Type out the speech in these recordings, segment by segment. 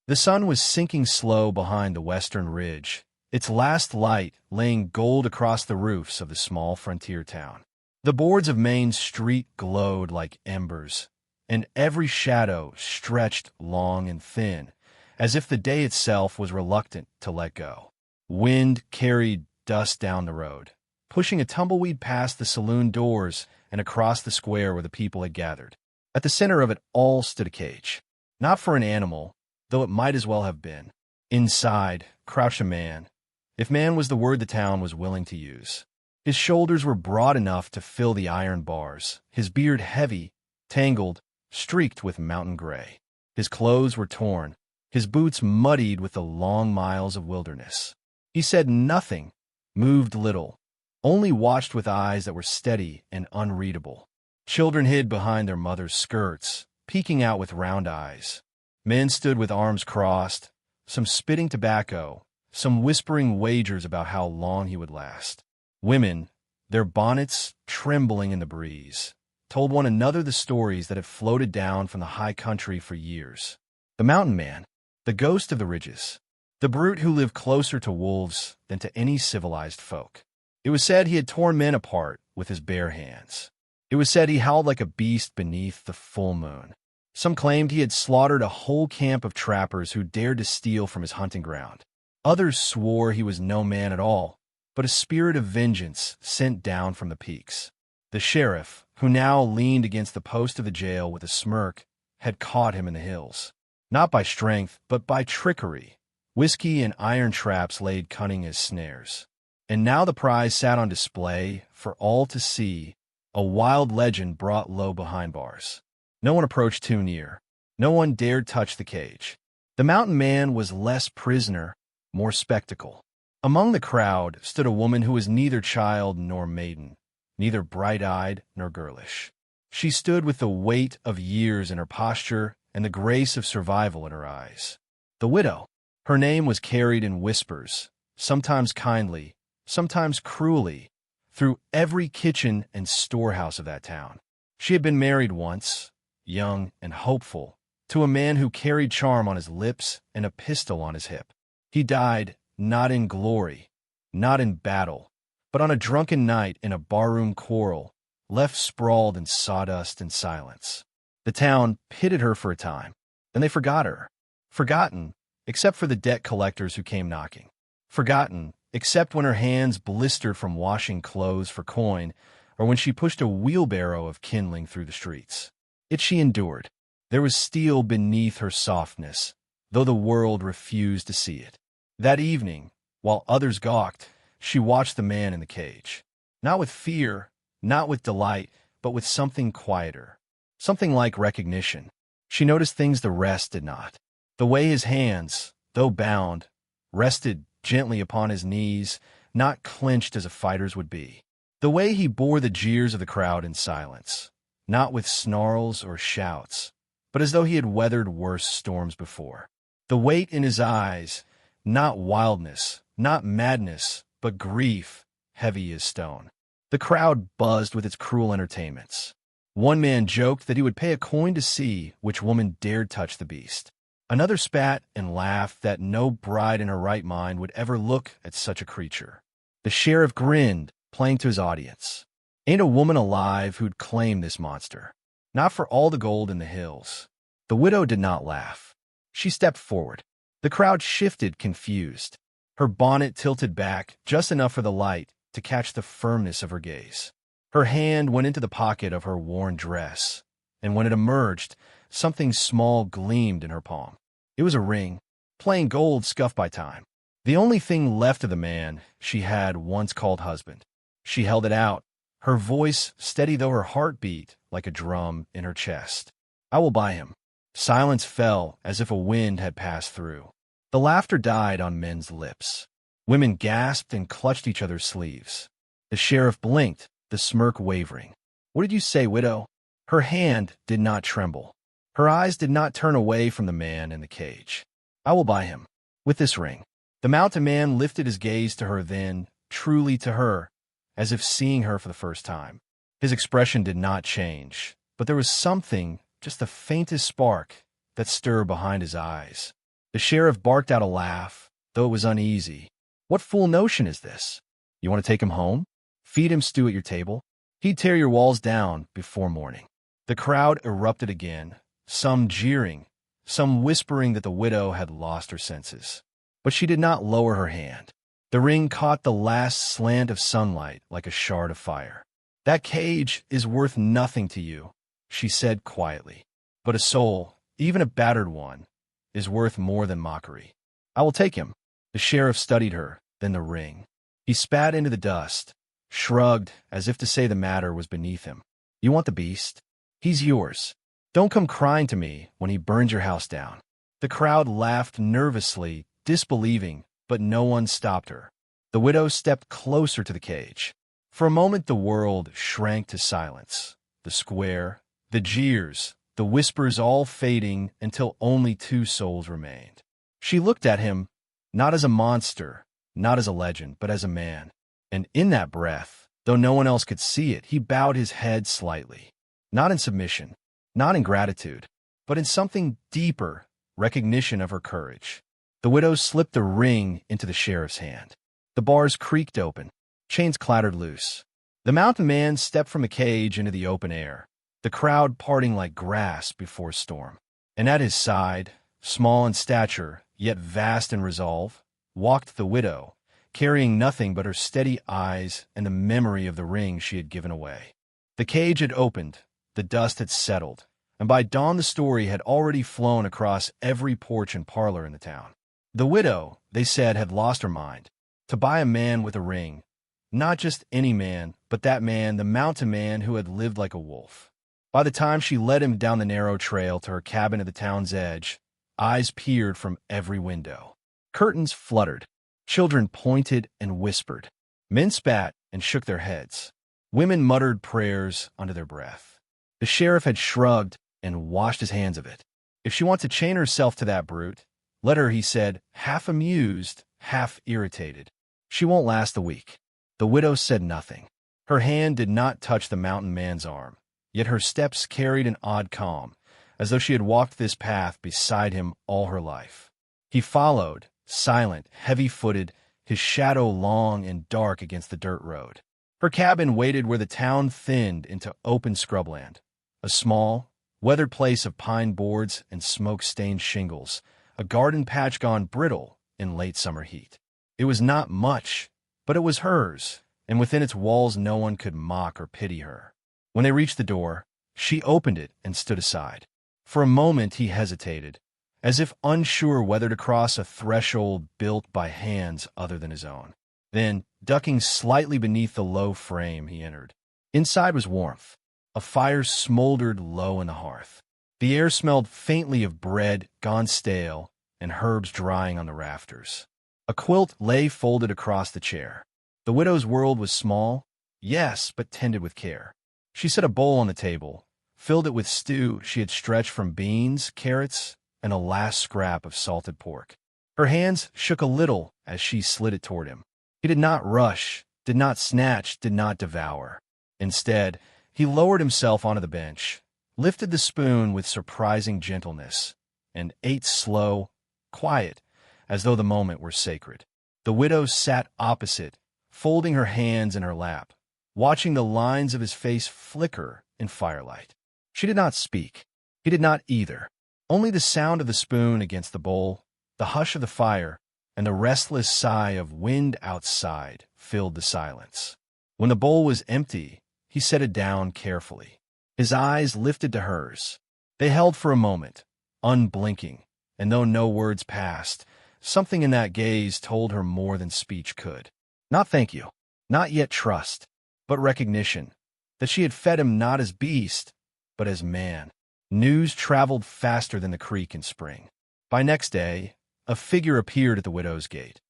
The sun was sinking slow behind the western ridge, its last light laying gold across the roofs of the small frontier town. The boards of Main Street glowed like embers, and every shadow stretched long and thin, as if the day itself was reluctant to let go. Wind carried dust down the road, pushing a tumbleweed past the saloon doors and across the square where the people had gathered. At the center of it all stood a cage, not for an animal, though it might as well have been. Inside crouched a man, if man was the word the town was willing to use. His shoulders were broad enough to fill the iron bars, his beard heavy, tangled, streaked with mountain gray. His clothes were torn, his boots muddied with the long miles of wilderness. He said nothing, moved little, only watched with eyes that were steady and unreadable. Children hid behind their mothers' skirts, peeking out with round eyes. Men stood with arms crossed, some spitting tobacco, some whispering wagers about how long he would last. Women, their bonnets trembling in the breeze, told one another the stories that had floated down from the high country for years. The mountain man, the ghost of the ridges, the brute who lived closer to wolves than to any civilized folk. It was said he had torn men apart with his bare hands. It was said he howled like a beast beneath the full moon. Some claimed he had slaughtered a whole camp of trappers who dared to steal from his hunting ground. Others swore he was no man at all, but a spirit of vengeance sent down from the peaks. The sheriff, who now leaned against the post of the jail with a smirk, had caught him in the hills. Not by strength, but by trickery. Whiskey and iron traps laid cunning as snares. And now the prize sat on display for all to see, a wild legend brought low behind bars. No one approached too near. No one dared touch the cage. The mountain man was less prisoner, more spectacle. Among the crowd stood a woman who was neither child nor maiden, neither bright-eyed nor girlish. She stood with the weight of years in her posture and the grace of survival in her eyes. The widow. Her name was carried in whispers, sometimes kindly, sometimes cruelly, through every kitchen and storehouse of that town. She had been married once, young and hopeful, to a man who carried charm on his lips and a pistol on his hip. He died not in glory, not in battle, but on a drunken night in a barroom quarrel, left sprawled in sawdust and silence. The town pitied her for a time, then they forgot her. Forgotten, except for the debt collectors who came knocking. Forgotten, except when her hands blistered from washing clothes for coin, or when she pushed a wheelbarrow of kindling through the streets. Yet she endured. There was steel beneath her softness, though the world refused to see it. That evening, while others gawked, she watched the man in the cage. Not with fear, not with delight, but with something quieter. Something like recognition. She noticed things the rest did not. The way his hands, though bound, rested gently upon his knees, not clenched as a fighter's would be. The way he bore the jeers of the crowd in silence, not with snarls or shouts, but as though he had weathered worse storms before. The weight in his eyes, not wildness, not madness, but grief, heavy as stone. The crowd buzzed with its cruel entertainments. One man joked that he would pay a coin to see which woman dared touch the beast. Another spat and laughed that no bride in her right mind would ever look at such a creature. The sheriff grinned, playing to his audience. Ain't a woman alive who'd claim this monster. Not for all the gold in the hills. The widow did not laugh. She stepped forward. The crowd shifted, confused. Her bonnet tilted back just enough for the light to catch the firmness of her gaze. Her hand went into the pocket of her worn dress, and when it emerged, something small gleamed in her palm. It was a ring, plain gold scuffed by time. The only thing left of the man she had once called husband. She held it out, her voice steady though her heart beat like a drum in her chest. I will buy him. Silence fell as if a wind had passed through. The laughter died on men's lips. Women gasped and clutched each other's sleeves. The sheriff blinked, the smirk wavering. What did you say, widow? Her hand did not tremble. Her eyes did not turn away from the man in the cage. I will buy him. With this ring. The mountain man lifted his gaze to her then, truly to her, as if seeing her for the first time. His expression did not change, but there was something, just the faintest spark, that stirred behind his eyes. The sheriff barked out a laugh, though it was uneasy. What fool notion is this? You want to take him home? Feed him stew at your table? He'd tear your walls down before morning. The crowd erupted again, some jeering, some whispering that the widow had lost her senses. But she did not lower her hand. The ring caught the last slant of sunlight like a shard of fire. That cage is worth nothing to you, she said quietly. But a soul, even a battered one, is worth more than mockery. I will take him. The sheriff studied her, then the ring. He spat into the dust, shrugged as if to say the matter was beneath him. You want the beast? He's yours. Don't come crying to me when he burns your house down. The crowd laughed nervously, disbelieving, but no one stopped her. The widow stepped closer to the cage. For a moment the world shrank to silence. The square, the jeers, the whispers all fading until only two souls remained. She looked at him, not as a monster, not as a legend, but as a man. And in that breath, though no one else could see it, he bowed his head slightly. Not in submission, not in gratitude, but in something deeper, recognition of her courage. The widow slipped the ring into the sheriff's hand. The bars creaked open. Chains clattered loose. The mountain man stepped from the cage into the open air, the crowd parting like grass before a storm. And at his side, small in stature, yet vast in resolve, walked the widow, carrying nothing but her steady eyes and the memory of the ring she had given away. The cage had opened, the dust had settled, and by dawn the story had already flown across every porch and parlor in the town. The widow, they said, had lost her mind. To buy a man with a ring, not just any man, but that man, the mountain man who had lived like a wolf. By the time she led him down the narrow trail to her cabin at the town's edge, eyes peered from every window. Curtains fluttered. Children pointed and whispered. Men spat and shook their heads. Women muttered prayers under their breath. The sheriff had shrugged and washed his hands of it. If she wants to chain herself to that brute, let her, he said, half amused, half irritated. She won't last a week. The widow said nothing. Her hand did not touch the mountain man's arm, yet her steps carried an odd calm, as though she had walked this path beside him all her life. He followed, silent, heavy-footed, his shadow long and dark against the dirt road. Her cabin waited where the town thinned into open scrubland, a small, weathered place of pine boards and smoke-stained shingles, a garden patch gone brittle in late summer heat. It was not much, but it was hers, and within its walls no one could mock or pity her. When they reached the door, she opened it and stood aside. For a moment he hesitated, as if unsure whether to cross a threshold built by hands other than his own. Then, ducking slightly beneath the low frame, he entered. Inside was warmth. A fire smoldered low in the hearth. The air smelled faintly of bread gone stale and herbs drying on the rafters. A quilt lay folded across the chair. The widow's world was small, yes, but tended with care. She set a bowl on the table, filled it with stew she had stretched from beans, carrots, and a last scrap of salted pork. Her hands shook a little as she slid it toward him. He did not rush, did not snatch, did not devour. Instead, he lowered himself onto the bench, lifted the spoon with surprising gentleness, and ate slow, quiet, as though the moment were sacred. The widow sat opposite, folding her hands in her lap, watching the lines of his face flicker in firelight. She did not speak. He did not either. Only the sound of the spoon against the bowl, the hush of the fire, and the restless sigh of wind outside filled the silence. When the bowl was empty, he set it down carefully. His eyes lifted to hers. They held for a moment, unblinking, and though no words passed, something in that gaze told her more than speech could. Not thank you, not yet trust, but recognition, that she had fed him not as beast, but as man. News traveled faster than the creek in spring. By next day, a figure appeared at the widow's gate,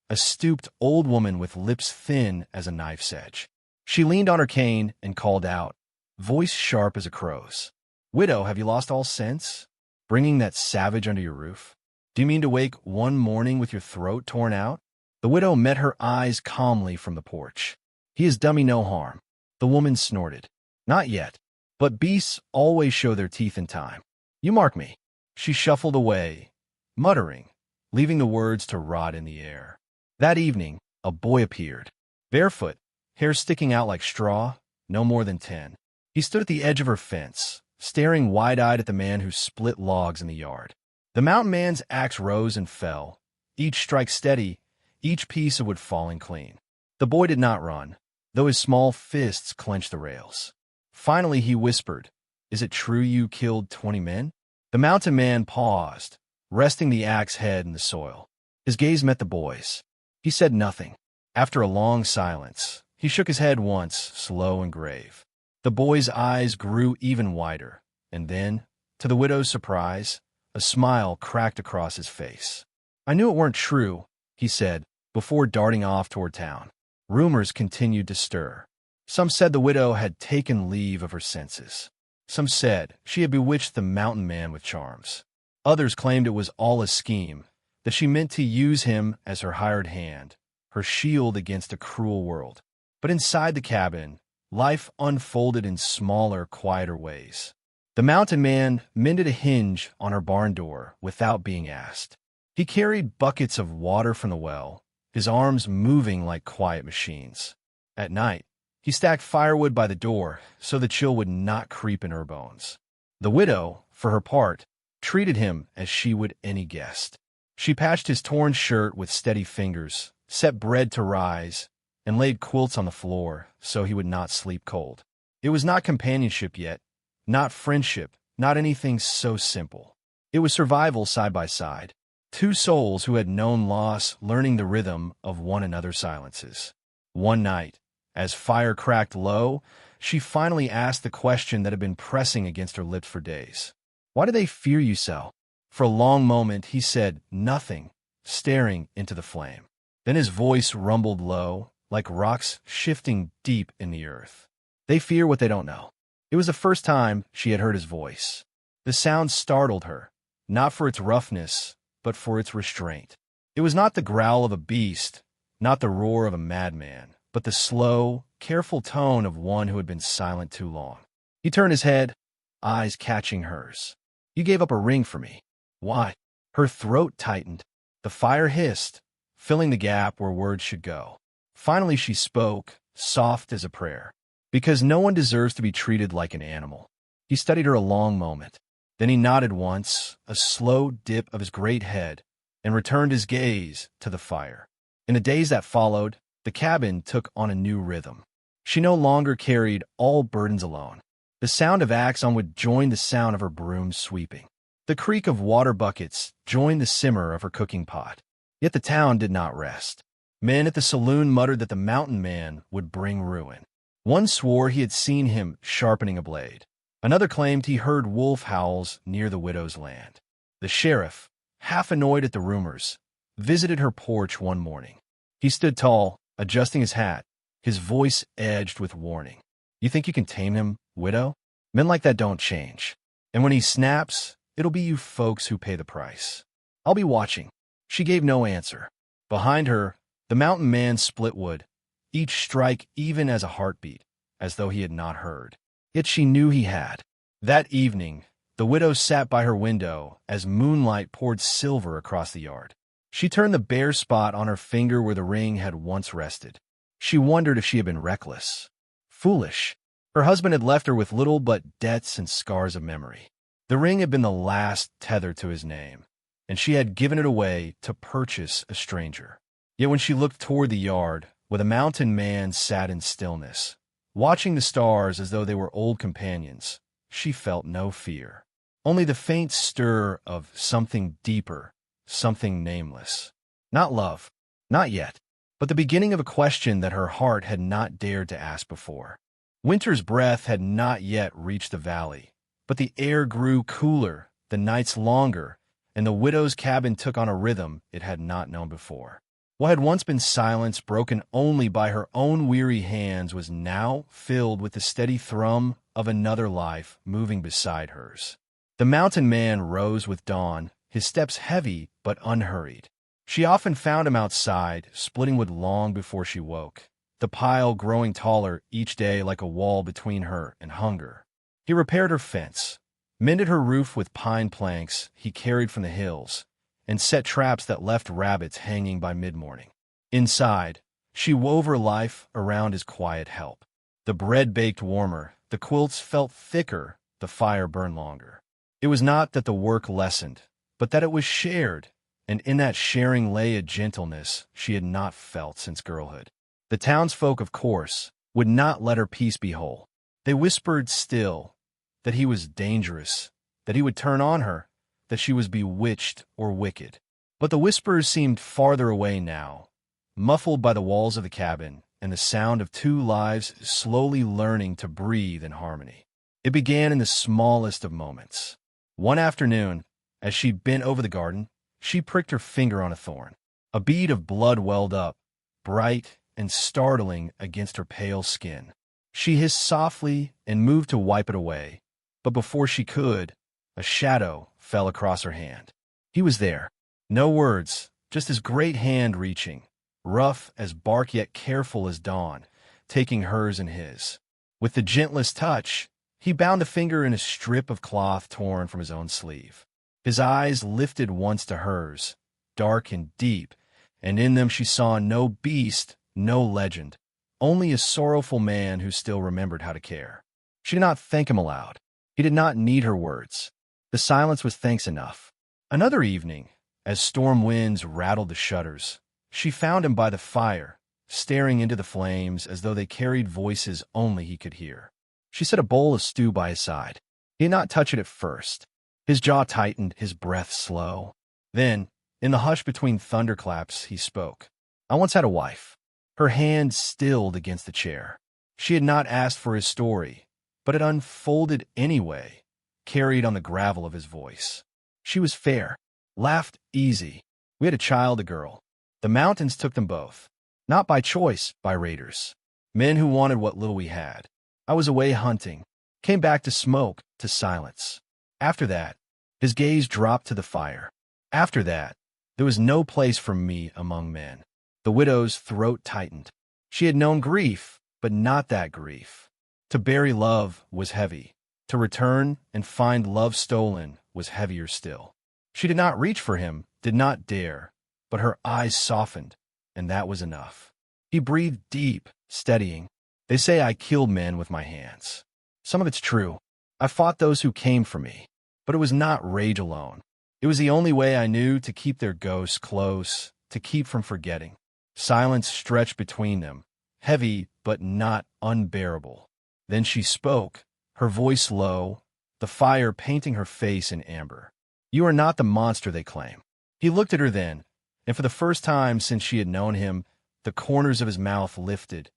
a stooped old woman with lips thin as a knife's edge. She leaned on her cane and called out, voice sharp as a crow's. Widow, have you lost all sense? Bringing that savage under your roof? Do you mean to wake one morning with your throat torn out? The widow met her eyes calmly from the porch. He has done me no harm. The woman snorted. Not yet, but beasts always show their teeth in time. You mark me. She shuffled away, muttering, leaving the words to rot in the air. That evening, a boy appeared. Barefoot, hair sticking out like straw, no more than 10. He stood at the edge of her fence, staring wide-eyed at the man who split logs in the yard. The mountain man's axe rose and fell, each strike steady, each piece of wood falling clean. The boy did not run, though his small fists clenched the rails. Finally he whispered, "Is it true you killed 20 men?" The mountain man paused, resting the axe head in the soil. His gaze met the boy's. He said nothing. After a long silence, he shook his head once, slow and grave. The boy's eyes grew even wider, and then, to the widow's surprise, a smile cracked across his face. "I knew it weren't true," he said, before darting off toward town. Rumors continued to stir. Some said the widow had taken leave of her senses. Some said she had bewitched the mountain man with charms. Others claimed it was all a scheme, that she meant to use him as her hired hand, her shield against a cruel world. But inside the cabin, life unfolded in smaller, quieter ways. The mountain man mended a hinge on her barn door without being asked. He carried buckets of water from the well, his arms moving like quiet machines. At night, he stacked firewood by the door so the chill would not creep in her bones. The widow, for her part, treated him as she would any guest. She patched his torn shirt with steady fingers, set bread to rise, and laid quilts on the floor so he would not sleep cold. It was not companionship yet, not friendship, not anything so simple. It was survival side by side, two souls who had known loss learning the rhythm of one another's silences. One night, as fire cracked low, she finally asked the question that had been pressing against her lips for days. "Why do they fear you so?" For a long moment he said nothing, staring into the flame. Then his voice rumbled low, like rocks shifting deep in the earth. "They fear what they don't know." It was the first time she had heard his voice. The sound startled her, not for its roughness, but for its restraint. It was not the growl of a beast, not the roar of a madman, but the slow, careful tone of one who had been silent too long. He turned his head, eyes catching hers. "You gave up a ring for me. Why?" Her throat tightened. The fire hissed, filling the gap where words should go. Finally she spoke, soft as a prayer. "Because no one deserves to be treated like an animal." He studied her a long moment. Then he nodded once, a slow dip of his great head, and returned his gaze to the fire. In the days that followed, the cabin took on a new rhythm. She no longer carried all burdens alone. The sound of axe on wood joined the sound of her broom sweeping. The creak of water buckets joined the simmer of her cooking pot. Yet the town did not rest. Men at the saloon muttered that the mountain man would bring ruin. One swore he had seen him sharpening a blade. Another claimed he heard wolf howls near the widow's land. The sheriff, half annoyed at the rumors, visited her porch one morning. He stood tall, adjusting his hat, his voice edged with warning. "You think you can tame him, widow? Men like that don't change. And when he snaps, it'll be you folks who pay the price. I'll be watching." She gave no answer. Behind her, the mountain man split wood, each strike even as a heartbeat, as though he had not heard. Yet she knew he had. That evening, the widow sat by her window as moonlight poured silver across the yard. She turned the bare spot on her finger where the ring had once rested. She wondered if she had been reckless, foolish. Her husband had left her with little but debts and scars of memory. The ring had been the last tether to his name, and she had given it away to purchase a stranger. Yet when she looked toward the yard, where the mountain man sat in stillness, watching the stars as though they were old companions, she felt no fear. Only the faint stir of something deeper, something nameless. Not love, not yet, but the beginning of a question that her heart had not dared to ask before. Winter's breath had not yet reached the valley, but the air grew cooler, the nights longer, and the widow's cabin took on a rhythm it had not known before. What had once been silence broken only by her own weary hands was now filled with the steady thrum of another life moving beside hers. The mountain man rose with dawn, his steps heavy but unhurried. She often found him outside, splitting wood long before she woke, the pile growing taller each day like a wall between her and hunger. He repaired her fence, mended her roof with pine planks he carried from the hills, and set traps that left rabbits hanging by mid-morning. Inside, she wove her life around his quiet help. The bread baked warmer, the quilts felt thicker, the fire burned longer. It was not that the work lessened, but that it was shared, and in that sharing lay a gentleness she had not felt since girlhood. The townsfolk, of course, would not let her peace be whole. They whispered still that he was dangerous, that he would turn on her, that she was bewitched or wicked. But the whispers seemed farther away now, muffled by the walls of the cabin and the sound of two lives slowly learning to breathe in harmony. It began in the smallest of moments. One afternoon, as she bent over the garden, she pricked her finger on a thorn. A bead of blood welled up, bright and startling against her pale skin. She hissed softly and moved to wipe it away, but before she could, a shadow fell across her hand. He was there. No words, just his great hand reaching, rough as bark yet careful as dawn, taking hers in his. With the gentlest touch, he bound the finger in a strip of cloth torn from his own sleeve. His eyes lifted once to hers, dark and deep, and in them she saw no beast, no legend, only a sorrowful man who still remembered how to care. She did not thank him aloud. He did not need her words. The silence was thanks enough. Another evening, as storm winds rattled the shutters, she found him by the fire, staring into the flames as though they carried voices only he could hear. She set a bowl of stew by his side. He did not touch it at first. His jaw tightened, his breath slow. Then, in the hush between thunderclaps, he spoke. "I once had a wife." Her hand stilled against the chair. She had not asked for his story, but it unfolded anyway, carried on the gravel of his voice. She was fair, laughed easy. We had a child, a girl. The mountains took them both. Not by choice, by raiders. Men who wanted what little we had. I was away hunting, came back to smoke, to silence. After that, his gaze dropped to the fire. After that, there was no place for me among men. The widow's throat tightened. She had known grief, but not that grief. To bury love was heavy. To return and find love stolen was heavier still. She did not reach for him, did not dare, but her eyes softened, and that was enough. He breathed deep, steadying. They say I killed men with my hands. Some of it's true. I fought those who came for me, but it was not rage alone. It was the only way I knew to keep their ghosts close, to keep from forgetting. Silence stretched between them, heavy but not unbearable. Then she spoke, her voice low, the fire painting her face in amber. "You are not the monster they claim." He looked at her then, and for the first time since she had known him, the corners of his mouth lifted,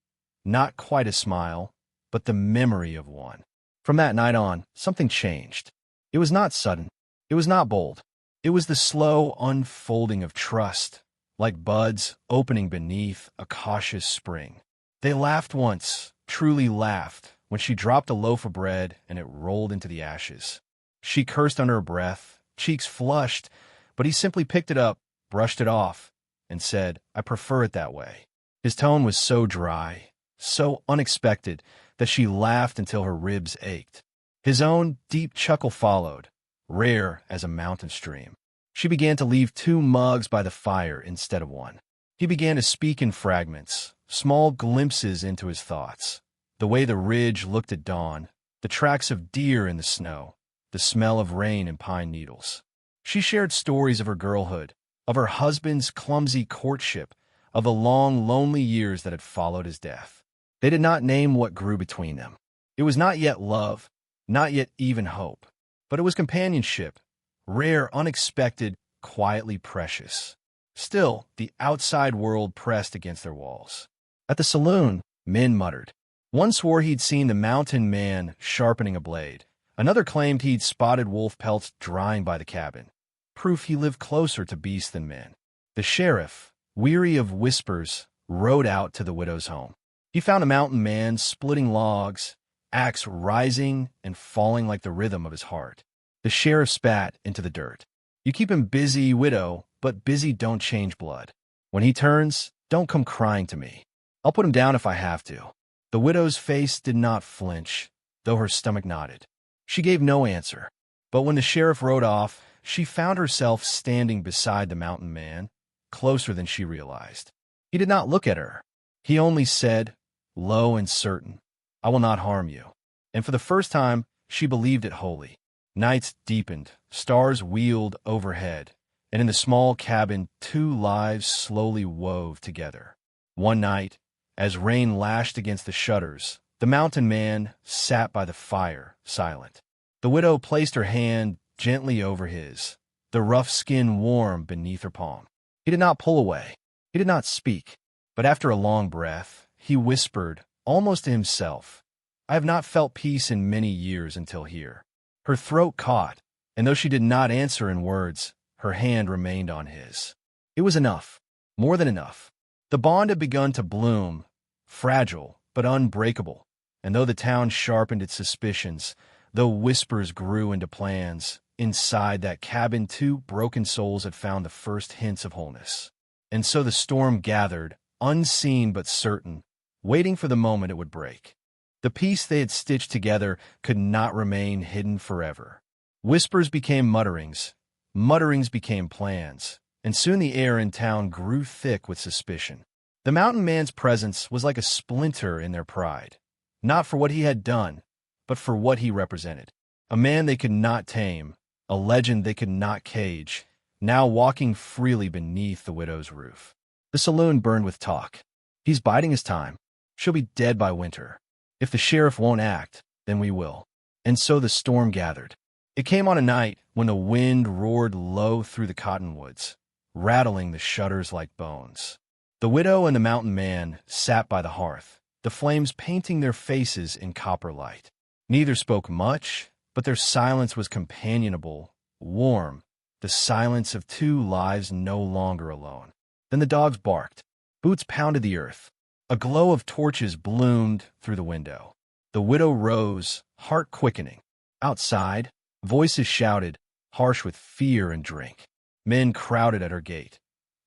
not quite a smile, but the memory of one. From that night on, something changed. It was not sudden. It was not bold. It was the slow unfolding of trust, like buds opening beneath a cautious spring. They laughed once, truly laughed, when she dropped a loaf of bread and it rolled into the ashes. She cursed under her breath, cheeks flushed, but he simply picked it up, brushed it off, and said, "I prefer it that way." His tone was so dry, so unexpected, that she laughed until her ribs ached. His own deep chuckle followed, rare as a mountain stream. She began to leave 2 mugs by the fire instead of 1. He began to speak in fragments, small glimpses into his thoughts. The way the ridge looked at dawn, the tracks of deer in the snow, the smell of rain and pine needles. She shared stories of her girlhood, of her husband's clumsy courtship, of the long, lonely years that had followed his death. They did not name what grew between them. It was not yet love, not yet even hope, but it was companionship, rare, unexpected, quietly precious. Still, the outside world pressed against their walls. At the saloon, men muttered. One swore he'd seen the mountain man sharpening a blade. Another claimed he'd spotted wolf pelts drying by the cabin, proof he lived closer to beasts than men. The sheriff, weary of whispers, rode out to the widow's home. He found a mountain man splitting logs, axe rising and falling like the rhythm of his heart. The sheriff spat into the dirt. "You keep him busy, widow, but busy don't change blood. When he turns, don't come crying to me. I'll put him down if I have to." The widow's face did not flinch, though her stomach nodded. She gave no answer. But when the sheriff rode off, she found herself standing beside the mountain man, closer than she realized. He did not look at her. He only said, low and certain, "I will not harm you." And for the first time, she believed it wholly. Nights deepened, stars wheeled overhead, and in the small cabin, two lives slowly wove together. One night, as rain lashed against the shutters, the mountain man sat by the fire, silent. The widow placed her hand gently over his, the rough skin warm beneath her palm. He did not pull away. He did not speak. But after a long breath, he whispered, almost to himself, "I have not felt peace in many years until here." Her throat caught, and though she did not answer in words, her hand remained on his. It was enough, more than enough. The bond had begun to bloom, fragile but unbreakable, and though the town sharpened its suspicions, though whispers grew into plans, inside that cabin 2 broken souls had found the first hints of wholeness. And so the storm gathered, unseen but certain, waiting for the moment it would break. The piece they had stitched together could not remain hidden forever. Whispers became mutterings, mutterings became plans, and soon the air in town grew thick with suspicion. The mountain man's presence was like a splinter in their pride, not for what he had done, but for what he represented. A man they could not tame, a legend they could not cage, now walking freely beneath the widow's roof. The saloon burned with talk. He's biding his time. She'll be dead by winter. If the sheriff won't act, then we will. And so the storm gathered. It came on a night when the wind roared low through the cottonwoods, rattling the shutters like bones. The widow and the mountain man sat by the hearth, the flames painting their faces in copper light. Neither spoke much, but their silence was companionable, warm, the silence of two lives no longer alone. Then the dogs barked. Boots pounded the earth. A glow of torches bloomed through the window. The widow rose, heart quickening. Outside, voices shouted, harsh with fear and drink. Men crowded at her gate.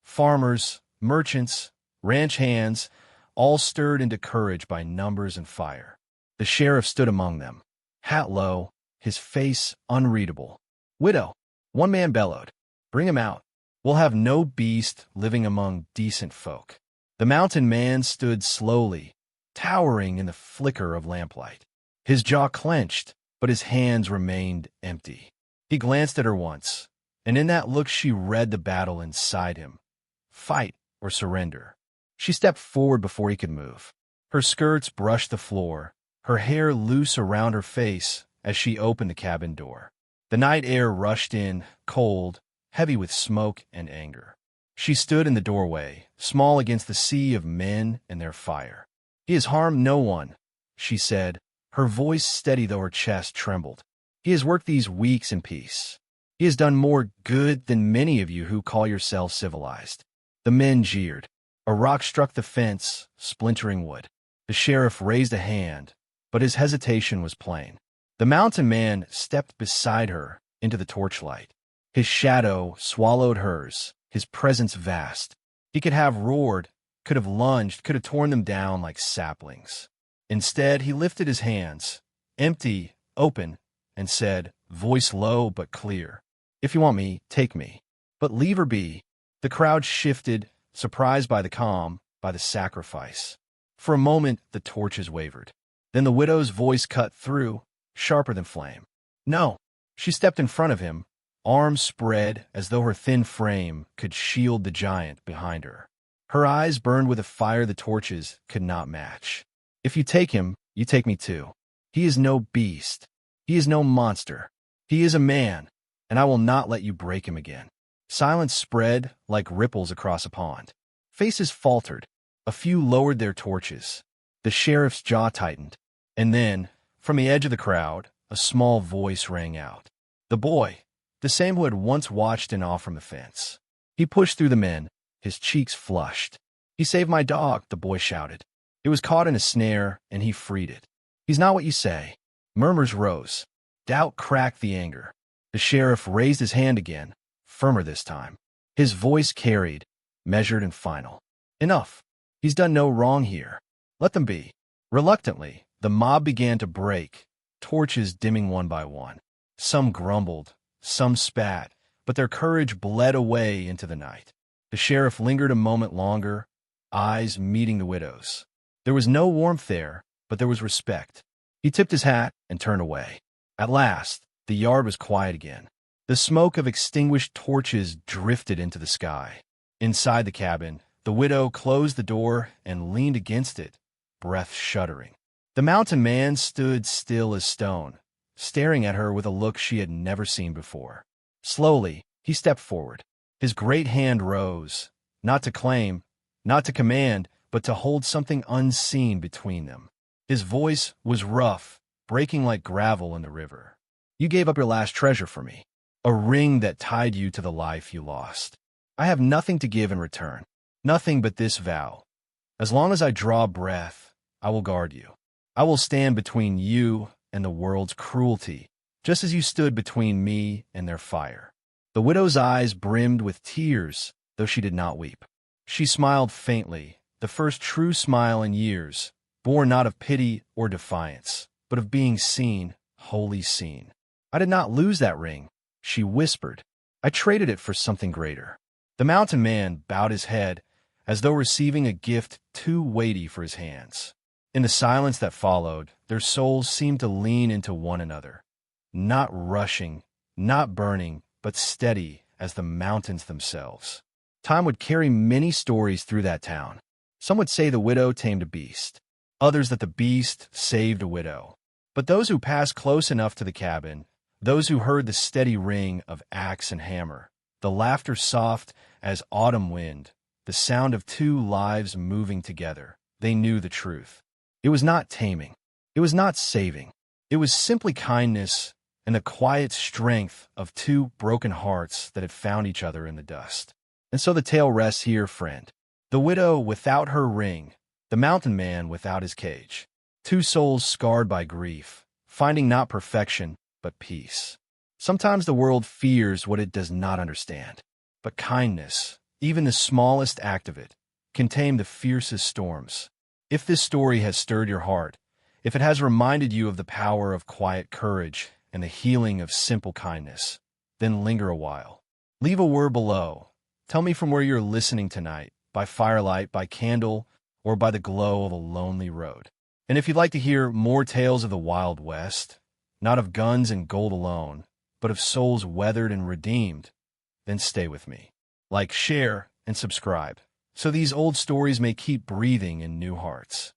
Farmers, merchants, ranch hands, all stirred into courage by numbers and fire. The sheriff stood among them, hat low, his face unreadable. "Widow," one man bellowed, "bring him out. We'll have no beast living among decent folk." The mountain man stood slowly, towering in the flicker of lamplight. His jaw clenched, but his hands remained empty. He glanced at her once, and in that look she read the battle inside him. Fight or surrender. She stepped forward before he could move. Her skirts brushed the floor, her hair loose around her face as she opened the cabin door. The night air rushed in, cold, heavy with smoke and anger. She stood in the doorway, small against the sea of men and their fire. "He has harmed no one," she said, her voice steady though her chest trembled. "He has worked these weeks in peace. He has done more good than many of you who call yourselves civilized." The men jeered. A rock struck the fence, splintering wood. The sheriff raised a hand, but his hesitation was plain. The mountain man stepped beside her into the torchlight. His shadow swallowed hers, his presence vast. He could have roared, could have lunged, could have torn them down like saplings. Instead, he lifted his hands, empty, open, and said, voice low but clear, "If you want me, take me. But leave her be." The crowd shifted, surprised by the calm, by the sacrifice. For a moment, the torches wavered. Then the widow's voice cut through, sharper than flame. "No." She stepped in front of him, arms spread as though her thin frame could shield the giant behind her. Her eyes burned with a fire the torches could not match. "If you take him, you take me too. He is no beast. He is no monster. He is a man, and I will not let you break him again." Silence spread like ripples across a pond. Faces faltered. A few lowered their torches. The sheriff's jaw tightened. And then, from the edge of the crowd, a small voice rang out. The boy, the same who had once watched in awe from the fence. He pushed through the men, his cheeks flushed. "He saved my dog," the boy shouted. "It was caught in a snare, and he freed it." "He's not what you say." Murmurs rose. Doubt cracked the anger. The sheriff raised his hand again, firmer this time. His voice carried, measured and final. "Enough. He's done no wrong here. Let them be." Reluctantly, the mob began to break, torches dimming one by one. Some grumbled, some spat, but their courage bled away into the night. The sheriff lingered a moment longer, eyes meeting the widow's. There was no warmth there, but there was respect. He tipped his hat and turned away. At last, the yard was quiet again. The smoke of extinguished torches drifted into the sky. Inside the cabin, the widow closed the door and leaned against it, breath shuddering. The mountain man stood still as stone, staring at her with a look she had never seen before. Slowly, he stepped forward. His great hand rose, not to claim, not to command, but to hold something unseen between them. His voice was rough, breaking like gravel in the river. You gave up your last treasure for me, a ring that tied you to the life you lost. I have nothing to give in return, nothing but this vow. As long as I draw breath, I will guard you. I will stand between you and the world's cruelty, just as you stood between me and their fire. The widow's eyes brimmed with tears, though she did not weep. She smiled faintly, the first true smile in years, born not of pity or defiance, but of being seen, wholly seen. I did not lose that ring, she whispered. I traded it for something greater. The mountain man bowed his head, as though receiving a gift too weighty for his hands. In the silence that followed, their souls seemed to lean into one another, not rushing, not burning, but steady as the mountains themselves. Time would carry many stories through that town. Some would say the widow tamed a beast, others that the beast saved a widow. But those who passed close enough to the cabin, those who heard the steady ring of axe and hammer, the laughter soft as autumn wind, the sound of two lives moving together, they knew the truth. It was not taming. It was not saving. It was simply kindness and the quiet strength of two broken hearts that had found each other in the dust. And so the tale rests here, friend. The widow without her ring, the mountain man without his cage. Two souls scarred by grief, finding not perfection, but peace. Sometimes the world fears what it does not understand. But kindness, even the smallest act of it, can tame the fiercest storms. If this story has stirred your heart, if it has reminded you of the power of quiet courage and the healing of simple kindness, then linger a while. Leave a word below. Tell me from where you're listening tonight, by firelight, by candle, or by the glow of a lonely road. And if you'd like to hear more tales of the Wild West, not of guns and gold alone, but of souls weathered and redeemed, then stay with me. Like, share, and subscribe, so these old stories may keep breathing in new hearts.